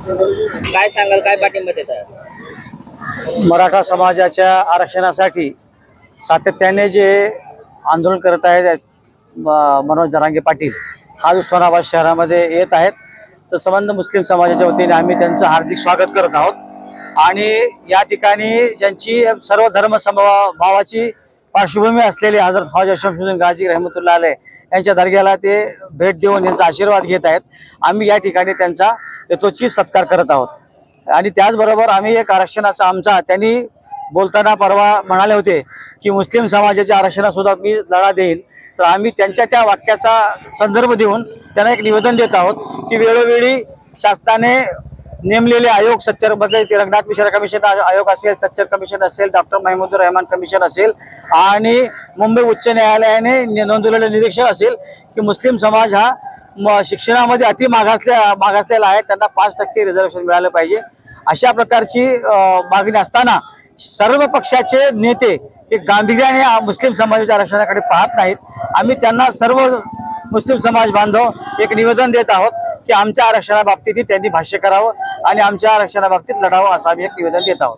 काय सांगाल, काय पाठिंबा देत आहे? मराठा समाजाच्या आरक्षणासाठी सातत्याने जे आंदोलन करत आहेत मनोज जरांगे पाटील आज उस्मानाबाद शहरामध्ये येत आहेत, तर संबंध मुस्लिम समाजाच्या वतीने आम्ही त्यांचं हार्दिक स्वागत करत आहोत। आणि या ठिकाणी ज्यांची सर्व धर्म समभावाची पार्श्वभूमी असलेले हजरत ख्वाजा शमशुद्दीन गाझी रहमतुल्लाह अलैह यांच्या दर्ग्याला ते भेट देऊन यांचा आशीर्वाद घेत आहेत। आम्ही या ठिकाणी त्यांचा यथोचित सत्कार करत आहोत। आणि त्याचबरोबर आम्ही एक आरक्षणाचा आमचा त्यांनी बोलताना परवा म्हणाले होते की मुस्लिम समाजाच्या आरक्षणासुद्धा मी लढा देईन, तर आम्ही त्यांच्या त्या वाक्याचा संदर्भ देऊन त्यांना एक निवेदन देत आहोत की वेळोवेळी शासनाने नेमलेले आयोग सच्चर बदल रंगनाथ मिश्रा कमिशन आयोग असेल, सच्चर कमिशन असेल, डॉक्टर महमूदुर रहमान कमिशन असेल आणि मुंबई उच्च न्यायालयाने नोंदवलेले निरीक्षण असेल की मुस्लिम समाज हा शिक्षणामध्ये अति मागासलेला आहे, त्यांना 5% रिझर्वेशन मिळालं पाहिजे। अशा प्रकारची मागणी असताना सर्व पक्षाचे नेते हे गांभीर्याने मुस्लिम समाजाच्या आरक्षणाकडे पाहत नाहीत। आम्ही त्यांना सर्व मुस्लिम समाज बांधव एक निवेदन देत आहोत की आमच्या आरक्षणाबाबतीत त्यांनी भाष्य करावं आणि आमच्या आरक्षणाबाबतीत लढावं, असं आम्ही एक निवेदन देत आहोत।